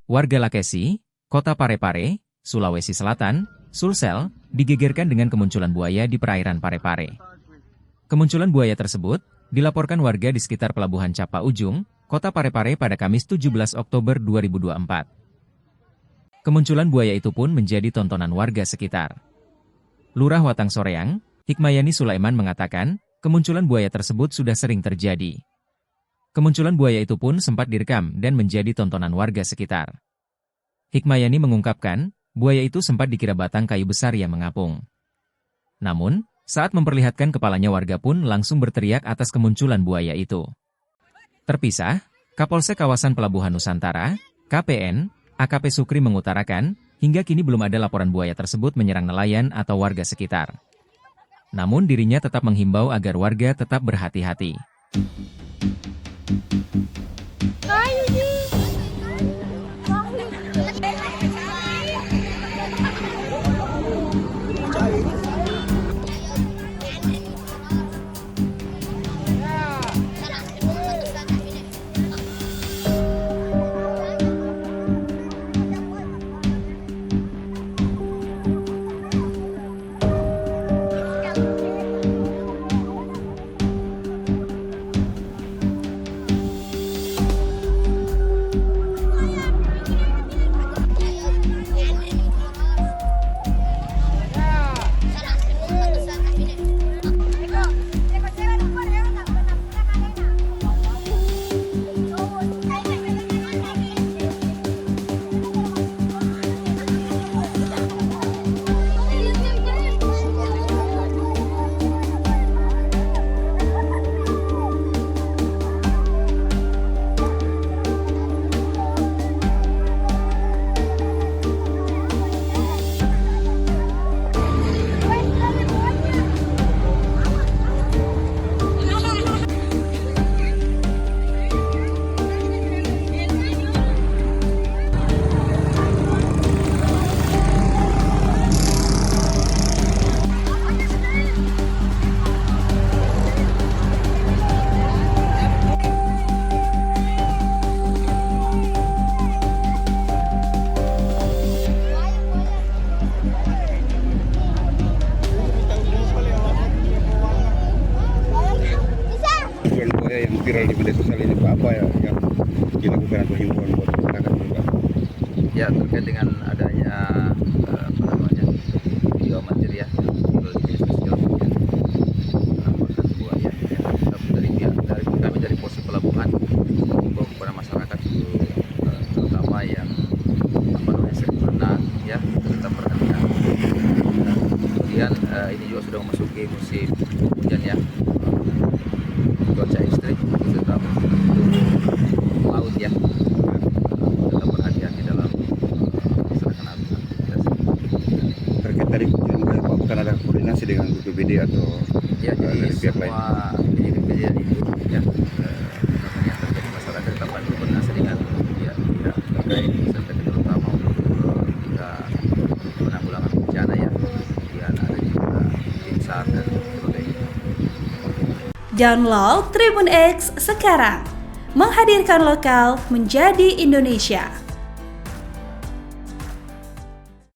Warga Lakesi, Kota Parepare, Sulawesi Selatan, Sulsel, digegerkan dengan kemunculan buaya di perairan Parepare. Kemunculan buaya tersebut dilaporkan warga di sekitar Pelabuhan Capa Ujung, Kota Parepare pada Kamis 17 Oktober 2024. Kemunculan buaya itu pun menjadi tontonan warga sekitar. Lurah Watang Soreang, Hikmayani Sulaiman mengatakan, kemunculan buaya tersebut sudah sering terjadi. Kemunculan buaya itu pun sempat direkam dan menjadi tontonan warga sekitar. Hikmayani mengungkapkan, buaya itu sempat dikira batang kayu besar yang mengapung. Namun, saat memperlihatkan kepalanya warga pun langsung berteriak atas kemunculan buaya itu. Terpisah, Kapolsek Kawasan Pelabuhan Nusantara, KPN, AKP Sukri mengutarakan, hingga kini belum ada laporan buaya tersebut menyerang nelayan atau warga sekitar. Namun dirinya tetap menghimbau agar warga tetap berhati-hati. Yang viral di media sosial ini Pak, apa yang dilakukan atau himbauan buat masyarakat juga? Ya, terkait dengan adanya video amatir ya viral di media sosial menampakkan buaya. Dari kami dari Polsek Pelabuhan menghimbau kepada masyarakat terutama yang sering berenang ya tetap perhatian. Kemudian ini juga sudah memasuki musim hujan ya. Cuaca ekstrim tetap laut ya, tetap berhati-hati dalam melaksanakan aktivitas. Terkait tadi apakah ada koordinasi dengan BPBD atau ya, jadi pihak lain? semua kejadian itu ya yang terjadi masalah tetap berkoordinasi dengan pihak terkait serta terutama untuk pihak penanggulangan bencana ya, kemudian ada juga tim SAR dan sebagainya. Download Tribun X sekarang, menghadirkan lokal menjadi Indonesia.